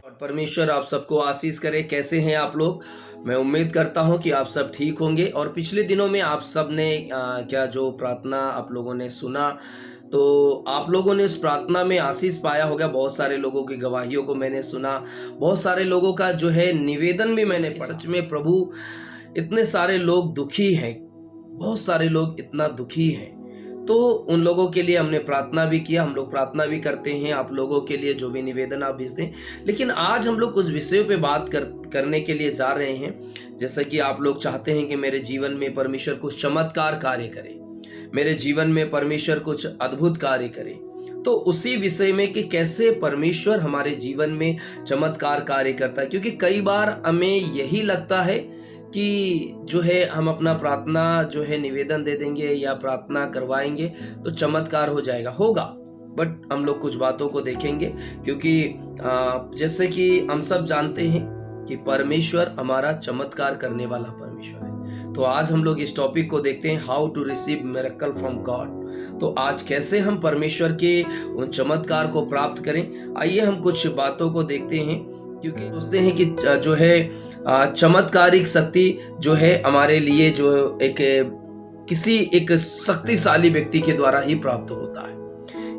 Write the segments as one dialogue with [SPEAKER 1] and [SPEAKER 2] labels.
[SPEAKER 1] और परमेश्वर आप सबको आशीष करे। कैसे हैं आप लोग? मैं उम्मीद करता हूं कि आप सब ठीक होंगे। और पिछले दिनों में आप सब ने क्या जो प्रार्थना आप लोगों ने सुना, तो आप लोगों ने उस प्रार्थना में आशीष पाया होगा। बहुत सारे लोगों की गवाहियों को मैंने सुना, बहुत सारे लोगों का जो है निवेदन भी मैंने पढ़ा। सच में प्रभु, इतने सारे लोग दुखी हैं, बहुत सारे लोग इतना दुखी हैं, तो उन लोगों के लिए हमने प्रार्थना भी किया। हम लोग प्रार्थना भी करते हैं आप लोगों के लिए, जो भी निवेदन आप भेजते हैं। लेकिन आज हम लोग कुछ विषयों पे बात करने के लिए जा रहे हैं। जैसा कि आप लोग चाहते हैं कि मेरे जीवन में परमेश्वर कुछ चमत्कार कार्य करे, मेरे जीवन में परमेश्वर कुछ अद्भुत कार्य करे, तो उसी विषय में कि कैसे परमेश्वर हमारे जीवन में चमत्कार कार्य करता है। क्योंकि कई बार हमें यही लगता है कि जो है हम अपना प्रार्थना जो है निवेदन दे देंगे या प्रार्थना करवाएंगे तो चमत्कार हो जाएगा, होगा। बट हम लोग कुछ बातों को देखेंगे, क्योंकि जैसे कि हम सब जानते हैं कि परमेश्वर हमारा चमत्कार करने वाला परमेश्वर है। तो आज हम लोग इस टॉपिक को देखते हैं, how to receive miracle from God. तो आज कैसे हम परमेश्वर के उन चमत्कार को प्राप्त करें, आइए हम कुछ बातों को देखते हैं। क्योंकि सोचते हैं कि जो है चमत्कारिक शक्ति जो है हमारे लिए जो किसी एक शक्तिशाली व्यक्ति के द्वारा ही प्राप्त होता है,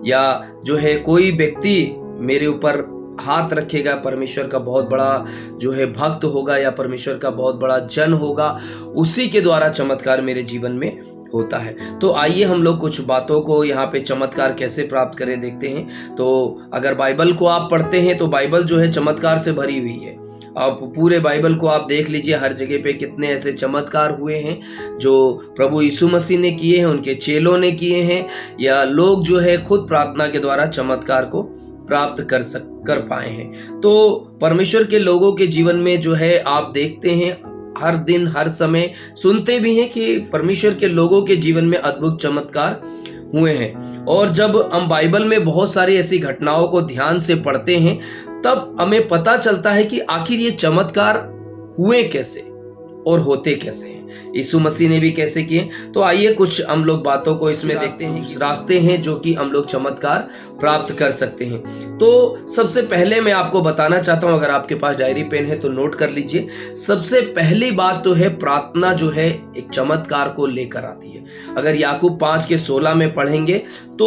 [SPEAKER 1] या जो है कोई व्यक्ति मेरे ऊपर हाथ रखेगा, परमेश्वर का बहुत बड़ा जो है भक्त होगा या परमेश्वर का बहुत बड़ा जन होगा, उसी के द्वारा चमत्कार मेरे जीवन में होता है। तो आइए हम लोग कुछ बातों को यहाँ पे चमत्कार कैसे प्राप्त करें देखते हैं। तो अगर बाइबल को आप पढ़ते हैं तो बाइबल जो है चमत्कार से भरी हुई है। आप पूरे बाइबल को आप देख लीजिए, हर जगह पे कितने ऐसे चमत्कार हुए हैं जो प्रभु यीशु मसीह ने किए हैं, उनके चेलों ने किए हैं, या लोग जो है खुद प्रार्थना के द्वारा चमत्कार को प्राप्त कर पाए हैं। तो परमेश्वर के लोगों के जीवन में जो है आप देखते हैं, हर दिन हर समय सुनते भी हैं कि परमेश्वर के लोगों के जीवन में अद्भुत चमत्कार हुए हैं। और जब हम बाइबल में बहुत सारी ऐसी घटनाओं को ध्यान से पढ़ते हैं, तब हमें पता चलता है कि आखिर ये चमत्कार हुए कैसे और होते कैसे हैं, यीशु मसीह ने भी कैसे किए। तो आइए कुछ हम लोग बातों को इसमें देखते हैं, रास्ते हैं जो कि हम लोग चमत्कार प्राप्त कर सकते हैं। तो सबसे पहले मैं आपको बताना चाहता हूं, अगर आपके पास डायरी पेन है तो नोट कर लीजिए। सबसे पहली बात तो है, प्रार्थना जो है एक चमत्कार को लेकर आती है। अगर याकूब 5:16 में पढ़ेंगे तो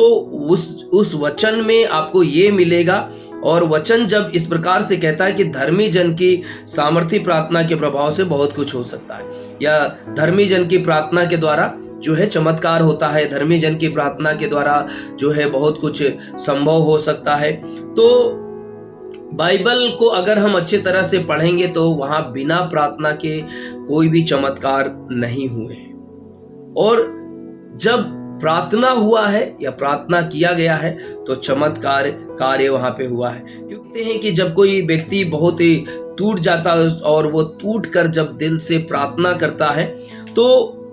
[SPEAKER 1] उस वचन में आपको ये मिलेगा, और वचन जब इस प्रकार से कहता है कि धर्मी जन की सामर्थी प्रार्थना के प्रभाव से बहुत कुछ हो सकता है, या धर्मी जन की प्रार्थना के द्वारा जो है चमत्कार होता है, धर्मी जन की प्रार्थना के द्वारा जो है बहुत कुछ संभव हो सकता है। तो बाइबल को अगर हम अच्छे तरह से पढ़ेंगे तो वहां बिना प्रार्थना के कोई भी चमत्कार नहीं हुए हैं। और जब प्रार्थना हुआ है या प्रार्थना किया गया है तो चमत्कार कार्य वहां पे हुआ है। क्योंकि हैं कि जब कोई व्यक्ति बहुत ही टूट जाता है और वो टूट कर जब दिल से प्रार्थना करता है, तो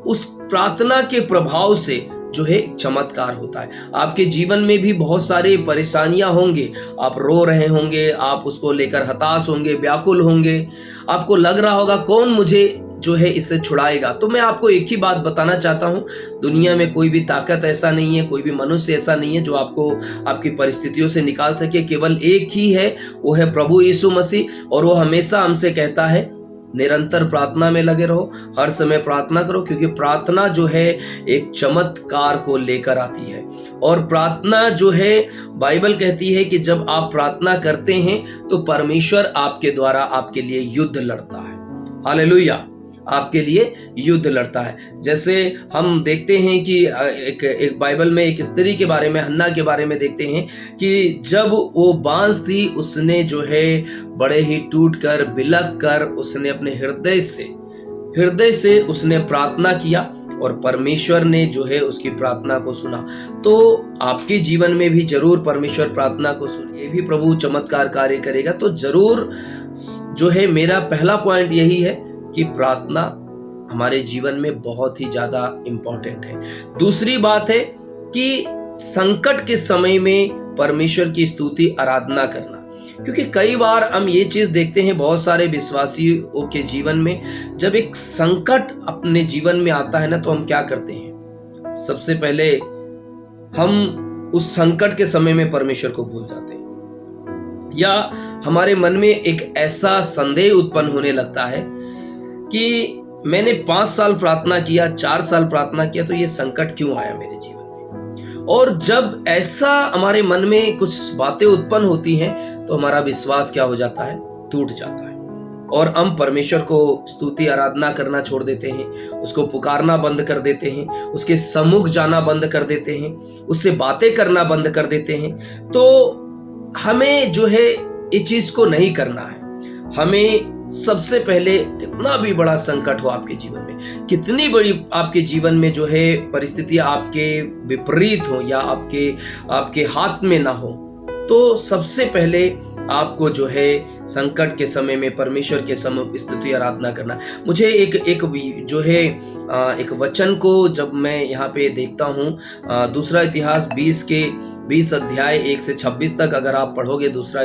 [SPEAKER 1] उस प्रार्थना के प्रभाव से जो है चमत्कार होता है। आपके जीवन में भी बहुत सारी परेशानियां होंगे, आप रो रहे होंगे, आप उसको लेकर हताश होंगे, व्याकुल होंगे, आपको लग रहा होगा कौन मुझे जो है इससे छुड़ाएगा। तो मैं आपको एक ही बात बताना चाहता हूं, दुनिया में कोई भी ताकत ऐसा नहीं है, कोई भी मनुष्य ऐसा नहीं है जो आपको आपकी परिस्थितियों से निकाल सके। केवल एक ही है, वो है प्रभु यीशु मसीह। और वो हमेशा हमसे कहता है निरंतर प्रार्थना में लगे रहो, हर समय प्रार्थना करो, क्योंकि प्रार्थना जो है एक चमत्कार को लेकर आती है। और प्रार्थना जो है, बाइबल कहती है कि जब आप प्रार्थना करते हैं तो परमेश्वर आपके द्वारा आपके लिए युद्ध लड़ता है। हालेलुया, आपके लिए युद्ध लड़ता है। जैसे हम देखते हैं कि एक बाइबल में एक स्त्री के बारे में, हन्ना के बारे में देखते हैं कि जब वो बांझ थी, उसने जो है बड़े ही टूट कर बिलख कर उसने अपने हृदय से उसने प्रार्थना किया, और परमेश्वर ने जो है उसकी प्रार्थना को सुना। तो आपके जीवन में भी जरूर परमेश्वर प्रार्थना को सुने, ये भी प्रभु चमत्कार कार्य करेगा। तो जरूर जो है मेरा पहला पॉइंट यही है कि प्रार्थना हमारे जीवन में बहुत ही ज्यादा इंपॉर्टेंट है। दूसरी बात है कि संकट के समय में परमेश्वर की स्तुति आराधना करना। क्योंकि कई बार हम ये चीज देखते हैं बहुत सारे विश्वासियों के जीवन में, जब एक संकट अपने जीवन में आता है ना, तो हम क्या करते हैं, सबसे पहले हम उस संकट के समय में परमेश्वर को भूल जाते हैं। या हमारे मन में एक ऐसा संदेह उत्पन्न होने लगता है कि मैंने 5 साल प्रार्थना किया, 4 साल प्रार्थना किया, तो ये संकट क्यों आया मेरे जीवन में। और जब ऐसा हमारे मन में कुछ बातें उत्पन्न होती हैं तो हमारा विश्वास क्या हो जाता है, टूट जाता है और हम परमेश्वर को स्तुति आराधना करना छोड़ देते हैं, उसको पुकारना बंद कर देते हैं, उसके सम्मुख जाना बंद कर देते हैं, उससे बातें करना बंद कर देते हैं। तो हमें जो है इस चीज को नहीं करना है। हमें सबसे पहले, कितना भी बड़ा संकट हो आपके जीवन में, कितनी बड़ी आपके जीवन में जो है परिस्थितियां आपके विपरीत हो या आपके हाथ में ना हो, तो सबसे पहले आपको जो है संकट के समय में परमेश्वर के सम्मुख स्तुति आराधना करना। मुझे एक वचन को जब मैं यहाँ पे देखता हूँ, दूसरा इतिहास 20 अध्याय 1 से 26 तक अगर आप पढ़ोगे दूसरा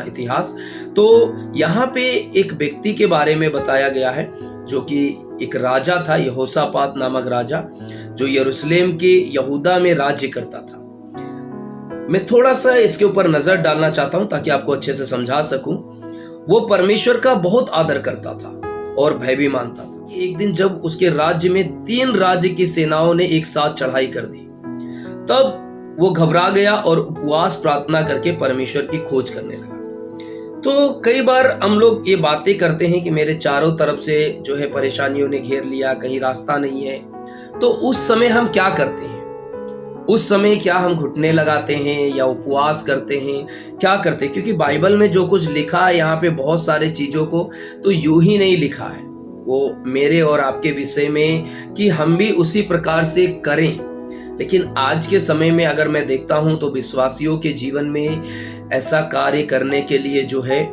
[SPEAKER 1] इतिहास, तो यहाँ पे एक व्यक्ति के बारे में बताया गया है जो कि एक राजा था, यहोशापात नामक राजा, जो यरूशलेम के यहूदा में राज्य करता था। मैं थोड़ा सा इसके ऊपर नजर डालना चाहता हूं ताकि आपको अच्छे से समझा सकूं। वो परमेश्वर का बहुत आदर करता था और भय भी मानता था। एक दिन जब उसके राज्य में 3 राज्य की सेनाओं ने एक साथ चढ़ाई कर दी, तब वो घबरा गया और उपवास प्रार्थना करके परमेश्वर की खोज करने लगा। तो कई बार हम लोग ये बातें करते हैं कि मेरे चारों तरफ से जो है परेशानियों ने घेर लिया, कहीं रास्ता नहीं है। तो उस समय हम क्या करते हैं? उस समय क्या हम घुटने लगाते हैं या उपवास करते हैं, क्या करते हैं? क्योंकि बाइबल में जो कुछ लिखा है यहाँ पे बहुत सारे चीजों को तो यूं ही नहीं लिखा है, वो मेरे और आपके विषय में कि हम भी उसी प्रकार से करें। लेकिन आज के समय में अगर मैं देखता हूं तो विश्वासियों के जीवन में ऐसा कार्य करने के लिए जो है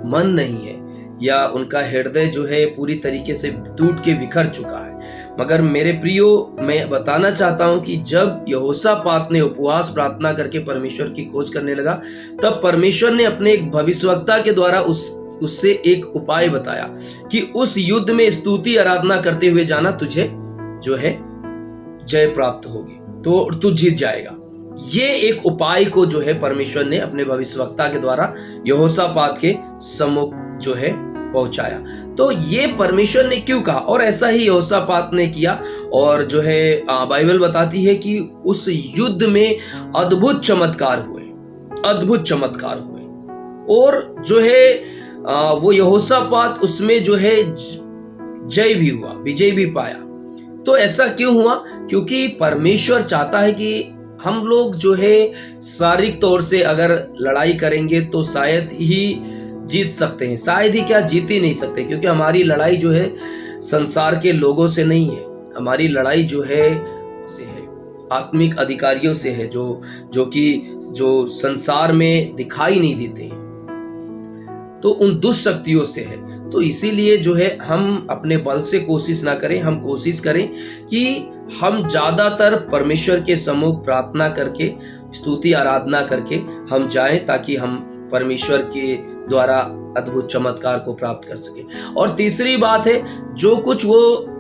[SPEAKER 1] मन नहीं है, या उनका हृदय जो है पूरी तरीके से टूट के बिखर चुका है। मगर मेरे प्रियो, मैं बताना चाहता हूं कि जब यहोशापात ने उपवास प्रार्थना करके परमेश्वर की खोज करने लगा, तब परमेश्वर ने अपने एक भविष्यवक्ता के द्वारा उससे एक उपाय बताया कि उस युद्ध में स्तुति आराधना करते हुए जाना, तुझे जो है जय प्राप्त होगी, तो तू जीत जाएगा। ये एक उपाय को जो है परमेश्वर ने अपने भविष्यवक्ता के द्वारा यहोशापात के सम्मुख जो है पहुंचाया। तो ये परमेश्वर ने क्यों कहा, और ऐसा ही यहोशापात ने किया। और जो है बाइबल बताती है कि उस युद्ध में अद्भुत चमत्कार हुए और जो है वो यहोशापात उसमें जो है जय भी हुआ, विजय भी पाया। तो ऐसा क्यों हुआ? क्योंकि परमेश्वर चाहता है कि हम लोग जो है शारीरिक तौर से अगर लड़ाई करेंगे तो शायद ही जीत सकते हैं, शायद ही क्या, जीत ही नहीं सकते। क्योंकि हमारी लड़ाई जो है संसार के लोगों से नहीं है, हमारी लड़ाई जो है आत्मिक अधिकारियों से है, जो संसार में दिखाई नहीं देते हैं, तो उन दुष्शक्तियों से है। तो इसीलिए जो है हम अपने बल से कोशिश ना करें, हम कोशिश करें कि हम ज्यादातर परमेश्वर के सम्मुख प्रार्थना करके, स्तुति आराधना करके हम जाएं, ताकि हम परमेश्वर के द्वारा अद्भुत चमत्कार को प्राप्त कर सके। और तीसरी बात है, जो कुछ वो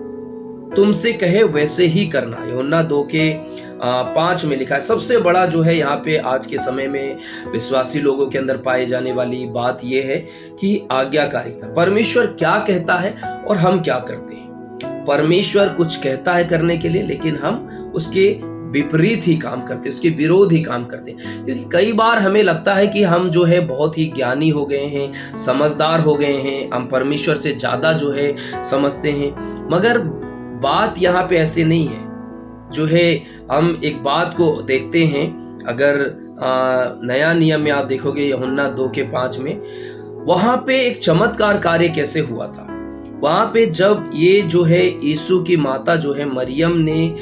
[SPEAKER 1] तुमसे कहे वैसे ही करना। यूहन्ना 2:5 में लिखा है। सबसे बड़ा जो है यहाँ पे आज के समय में विश्वासी लोगों के अंदर पाए जाने वाली बात यह है कि आज्ञाकारिता। परमेश्वर क्या कहता है और हम क्या करते हैं। परमेश्वर कुछ कहता है करने के लिए, लेकिन हम उसके विपरीत ही काम करते हैं, उसके विरोध ही काम करते हैं। क्योंकि कई बार हमें लगता है कि हम जो है बहुत ही ज्ञानी हो गए हैं, समझदार हो गए हैं, हम परमेश्वर से ज्यादा जो है समझते हैं। मगर बात यहाँ पे ऐसे नहीं है। जो है हम एक बात को देखते हैं, अगर नया नियम में आप देखोगे यूहन्ना 2:5 में, वहां पे एक चमत्कार कार्य कैसे हुआ था। वहां पे जब ये जो है यीशु की माता जो है मरियम ने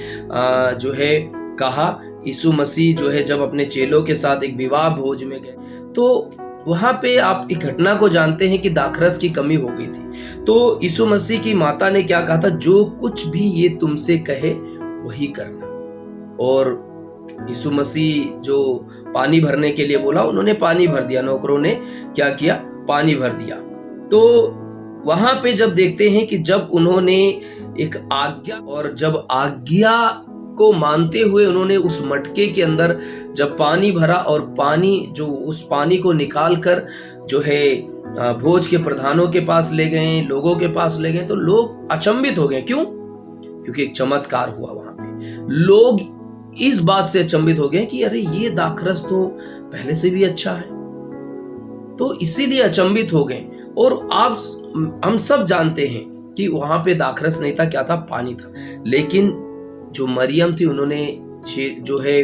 [SPEAKER 1] जो है कहा, यीशु मसीह जो है जब अपने चेलों के साथ एक विवाह भोज में गए, तो वहां पे आप एक घटना को जानते हैं कि दाखरस की कमी हो गई थी। तो यीशु मसीह की माता ने क्या कहा था, जो कुछ भी ये तुमसे कहे वही करना। और यीशु मसीह जो पानी भरने के लिए बोला, उन्होंने पानी भर दिया, नौकरों ने क्या किया, पानी भर दिया। तो वहां पे जब देखते हैं कि जब उन्होंने एक आज्ञा, और जब आज्ञा को मानते हुए उन्होंने उस मटके के अंदर जब पानी भरा और पानी जो उस पानी को निकाल कर जो है भोज के प्रधानों के पास ले गए, लोगों के पास ले गए, तो लोग अचंभित हो गए। क्यों? क्योंकि एक चमत्कार हुआ वहां पे। लोग इस बात से अचंभित हो गए कि अरे ये दाखरस तो पहले से भी अच्छा है, तो इसीलिए अचंभित हो गए। और आप हम सब जानते हैं कि वहां पे दाखरस नहीं था, क्या था? पानी था। लेकिन जो मरियम थी, उन्होंने जो है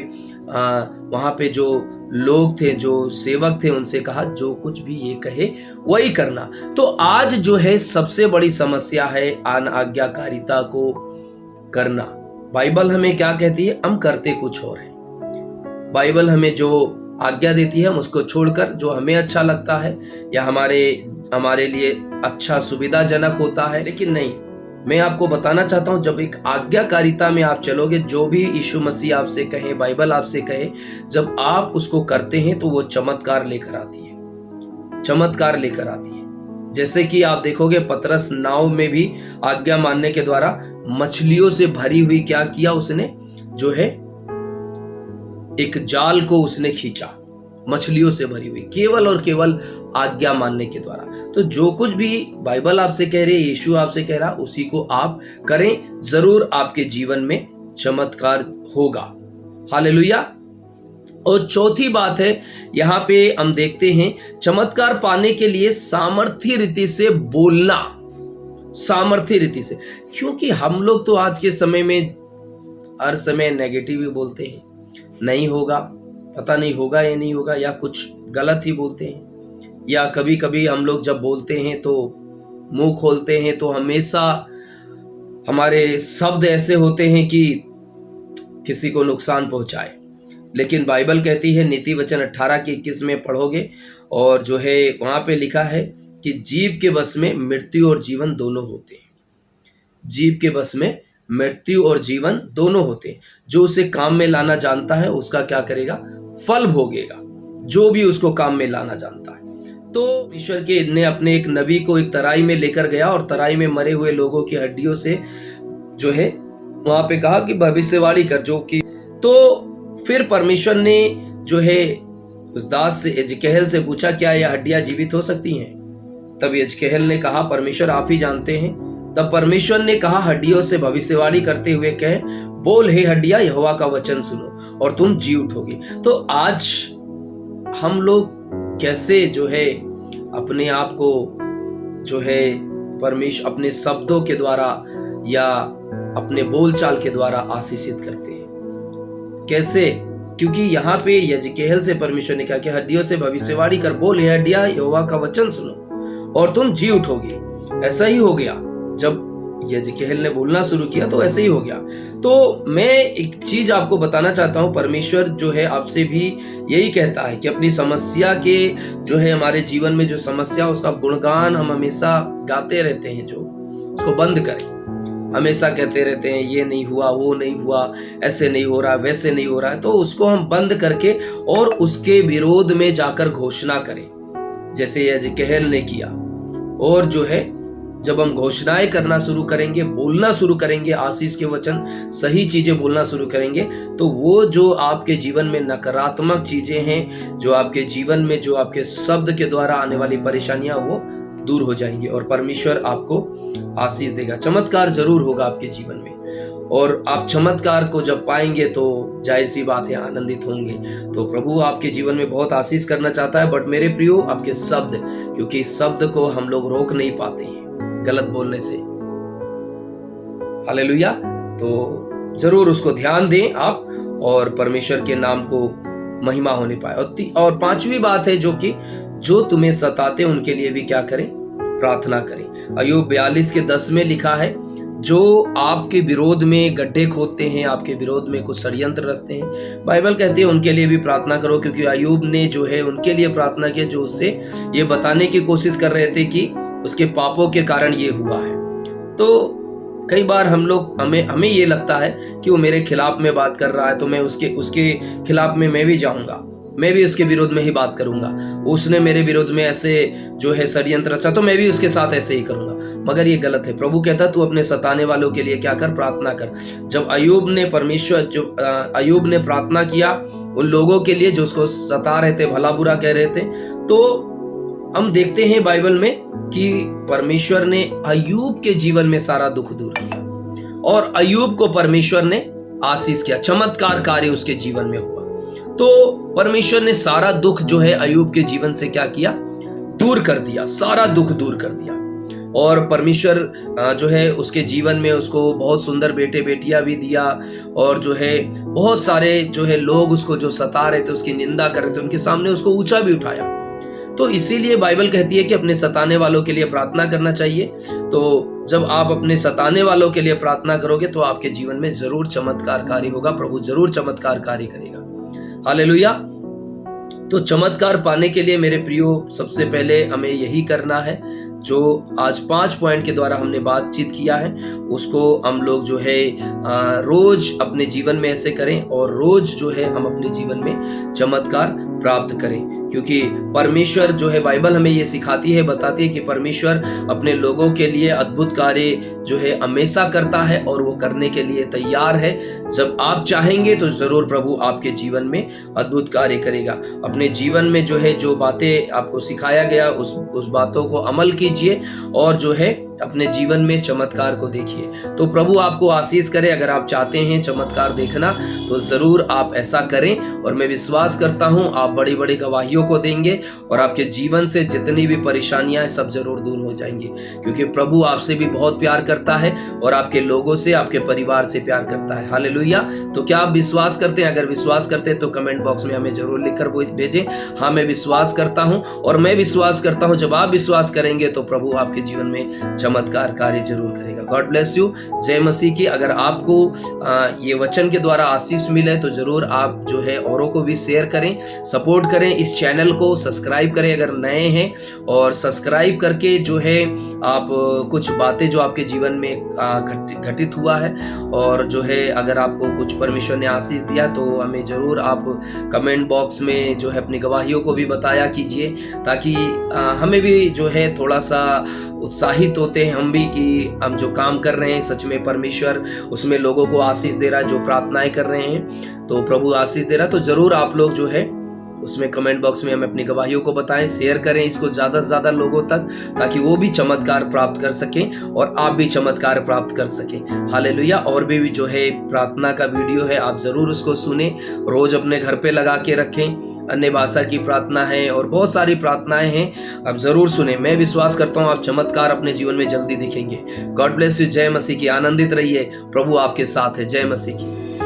[SPEAKER 1] वहां पे जो लोग थे, जो सेवक थे, उनसे कहा जो कुछ भी ये कहे वही करना। तो आज जो है सबसे बड़ी समस्या है अनाज्ञाकारिता को करना। बाइबल हमें क्या कहती है? हम करते कुछ और हैं। बाइबल हमें जो आज्ञा देती है हम उसको छोड़कर जो हमें अच्छा लगता है या हमारे लिए अच्छा सुविधाजनक होता है, लेकिन नहीं, मैं आपको बताना चाहता हूं, जब एक आज्ञाकारिता में आप चलोगे, जो भी यीशु मसीह आपसे कहे, बाइबल आपसे कहे, जब आप उसको करते हैं तो वो चमत्कार लेकर आती है, चमत्कार लेकर आती है। जैसे कि आप देखोगे पतरस नाव में भी आज्ञा मानने के द्वारा मछलियों से भरी हुई क्या किया उसने, जो है एक जाल को उसने खींचा, मछलियों से भरी हुई, केवल और केवल आज्ञा मानने के द्वारा। तो जो कुछ भी बाइबल आपसे कह रही है, यीशु आपसे कह रहा, उसी को आप करें, जरूर आपके जीवन में चमत्कार होगा। हालेलुया। और चौथी बात है, यहां पे हम देखते हैं चमत्कार पाने के लिए सामर्थ्य रीति से बोलना, सामर्थ्य रीति से। क्योंकि हम लोग तो आज के समय में हर समय नेगेटिव ही बोलते हैं, नहीं होगा, पता नहीं होगा या नहीं होगा, या कुछ गलत ही बोलते हैं। या कभी कभी हम लोग जब बोलते हैं तो मुंह खोलते हैं तो हमेशा हमारे शब्द ऐसे होते हैं कि किसी को नुकसान पहुंचाए। लेकिन बाइबल कहती है, नीति वचन 18 की 21 में पढ़ोगे, और जो है वहां पे लिखा है कि जीव के बस में मृत्यु और जीवन दोनों होते हैं। जीव के बस में मृत्यु और जीवन दोनों होते हैं। जो उसे काम में लाना जानता है उसका क्या करेगा? फल भोगेगा, जो भी उसको काम में लाना जानता है। तो ईश्वर के ने अपने एक नबी को एक तराई में लेकर गया और तराई में मरे हुए लोगों की हड्डियों से जो है वहां पे कहा कि भविष्यवाणी कर, जो कि तो फिर परमेश्वर ने जो है उस दास से, एजकेहल से पूछा, क्या यह हड्डियां जीवित हो सकती हैं? तब एजकेहल ने कहा, परमेश्वर आप ही जानते हैं। तब परमेश्वर ने कहा, हड्डियों से भविष्यवाणी करते हुए कहे, बोल हे हड्डियां, यहोवा का वचन सुनो और तुम जी उठोगे। तो आज हम लोग कैसे जो है अपने आप को जो है परमेश्वर अपने शब्दों के द्वारा या अपने बोलचाल के द्वारा आशीषित करते हैं? कैसे? क्योंकि यहाँ पे यजकेहल से परमेश्वर ने कहा कि हड्डियों से भविष्यवाणी कर, बोल हे हड्डियां, यहोवा का वचन सुनो और तुम जी उठोगे। ऐसा ही हो गया, जब यजकेहल ने बोलना शुरू किया तो ऐसे ही हो गया। तो मैं एक चीज आपको बताना चाहता हूं, परमेश्वर जो है आपसे भी यही कहता है कि अपनी समस्या के जो है हमारे जीवन में जो समस्या, उसका गुणगान हम हमेशा गाते रहते हैं, जो उसको बंद करें। हमेशा कहते रहते हैं ये नहीं हुआ, वो नहीं हुआ, ऐसे नहीं हो रहा, वैसे नहीं हो रहा है, तो उसको हम बंद करके और उसके विरोध में जाकर घोषणा करें, जैसे यजकेहल ने किया। और जो है जब हम घोषणाएं करना शुरू करेंगे, बोलना शुरू करेंगे, आशीष के वचन, सही चीजें बोलना शुरू करेंगे, तो वो जो आपके जीवन में नकारात्मक चीजें हैं, जो आपके जीवन में जो आपके शब्द के द्वारा आने वाली परेशानियां, वो दूर हो जाएंगी और परमेश्वर आपको आशीष देगा। चमत्कार जरूर होगा आपके जीवन में, और आप चमत्कार को जब पाएंगे तो जाहिर सी बात है आनंदित होंगे। तो प्रभु आपके जीवन में बहुत आशीष करना चाहता है। बट मेरे प्रियो, आपके शब्द, क्योंकि शब्द को हम लोग रोक नहीं पाते हैं गलत बोलने से। हालेलुया। तो जरूर उसको ध्यान दें आप, और परमेश्वर के नाम को महिमा होने पाए। और पांचवी बात है, जो कि जो तुम्हें सताते उनके लिए भी क्या करें? प्रार्थना करें। अय्यूब 42 के 10 में लिखा है, जो आपके विरोध में गड्ढे खोदते हैं, आपके विरोध में कुछ षड्यंत्र रचते हैं, बाइबल कहती है उनके लिए भी प्रार्थना करो। क्योंकि अय्यूब ने जो है उनके लिए प्रार्थना की जो उससे ये बताने की कोशिश कर रहे थे कि उसके पापों के कारण ये हुआ है। तो कई बार हमें ये लगता है कि वो मेरे खिलाफ में बात कर रहा है, तो मैं उसके खिलाफ में मैं भी जाऊंगा। मैं भी उसके विरोध में ही बात करूंगा। उसने मेरे विरोध में ऐसे जो है षड्यंत्र रचा, तो मैं भी उसके साथ ऐसे ही करूंगा। मगर ये गलत है। प्रभु कहता तू अपने सताने वालों के लिए क्या कर, प्रार्थना कर। जब अय्यूब ने प्रार्थना किया उन लोगों के लिए जो उसको सता रहे थे, भला बुरा कह रहे थे, तो हम देखते हैं बाइबल में कि परमेश्वर ने अय्यूब के जीवन में सारा दुख दूर किया और अय्यूब को परमेश्वर ने आशीष किया, चमत्कार कार्य उसके जीवन में हुआ। तो परमेश्वर ने सारा दुख जो है अय्यूब के जीवन से क्या किया, दूर कर दिया, सारा दुख दूर कर दिया। और परमेश्वर जो है उसके जीवन में उसको बहुत सुंदर बेटे बेटियां भी दिया, और जो है बहुत सारे जो है लोग उसको जो सता रहे थे, उसकी निंदा कर रहे थे, उनके सामने उसको ऊंचा भी उठाया। तो इसीलिए बाइबल कहती है कि अपने सताने वालों के लिए प्रार्थना करना चाहिए। तो जब आप अपने सताने वालों के लिए प्रार्थना करोगे तो आपके जीवन में जरूर चमत्कार कार्य होगा, प्रभु जरूर चमत्कार कार्य करेगा। हालेलुया। तो चमत्कार पाने के लिए मेरे प्रियो, सबसे पहले हमें यही करना है जो आज 5 पॉइंट के द्वारा हमने बातचीत किया है, उसको हम लोग जो है रोज अपने जीवन में ऐसे करें, और रोज जो है हम अपने जीवन में चमत्कार प्राप्त करें। क्योंकि परमेश्वर जो है, बाइबल हमें ये सिखाती है, बताती है कि परमेश्वर अपने लोगों के लिए अद्भुत कार्य जो है हमेशा करता है और वो करने के लिए तैयार है। जब आप चाहेंगे तो जरूर प्रभु आपके जीवन में अद्भुत कार्य करेगा। अपने जीवन में जो है जो बातें आपको सिखाया गया उस बातों को अमल कीजिए और जो है अपने जीवन में चमत्कार को देखिए। तो प्रभु आपको आशीष करे। अगर आप चाहते हैं चमत्कार देखना तो जरूर आप ऐसा करें, और मैं विश्वास करता हूं आप बड़ी बड़ी गवाहियों को देंगे और आपके जीवन से जितनी भी परेशानियां सब जरूर दूर हो जाएंगी। क्योंकि प्रभु आपसे भी बहुत प्यार करता है और आपके लोगों से, आपके परिवार से प्यार करता है। हालेलुया। तो क्या आप विश्वास करते हैं? अगर विश्वास करते हैं तो कमेंट बॉक्स में हमें जरूर लिखकर भेजें, हाँ मैं विश्वास करता हूं। और मैं विश्वास करता हूं जब आप विश्वास करेंगे तो प्रभु आपके जीवन में चमत्कार कार्य जरूर करेगा। God bless you. जय मसीह की। अगर आपको ये वचन के द्वारा आशीष मिले तो जरूर आप जो है औरों को भी शेयर करें, सपोर्ट करें, इस चैनल को सब्सक्राइब करें अगर नए हैं, और सब्सक्राइब करके जो है आप कुछ बातें जो आपके जीवन में घटित हुआ है, और जो है अगर आपको कुछ परमेश्वर ने आशीष दिया तो हमें जरूर आप कमेंट बॉक्स में जो है अपनी गवाहियों को भी बताया कीजिए, ताकि हमें भी जो है थोड़ा सा उत्साहित होते हैं हम भी कि हम जो काम कर रहे हैं सच में परमेश्वर उसमें लोगों को आशीष दे रहा है। जो प्रार्थनाएं कर रहे हैं तो प्रभु आशीष दे रहा है। तो जरूर आप लोग जो है उसमें कमेंट बॉक्स में हमें अपनी गवाहियों को बताएं, शेयर करें इसको ज़्यादा से ज़्यादा लोगों तक, ताकि वो भी चमत्कार प्राप्त कर सकें और आप भी चमत्कार प्राप्त कर सकें। हालेलुया। और भी जो है प्रार्थना का वीडियो है, आप ज़रूर उसको सुने, रोज़ अपने घर पे लगा के रखें। अन्य भाषा की प्रार्थना है और बहुत सारी प्रार्थनाएं हैं, आप जरूर सुने। मैं विश्वास करता हूं आप चमत्कार अपने जीवन में जल्दी दिखेंगे। God bless you. जय मसीह की। आनंदित रहिए, प्रभु आपके साथ है। जय मसीह की।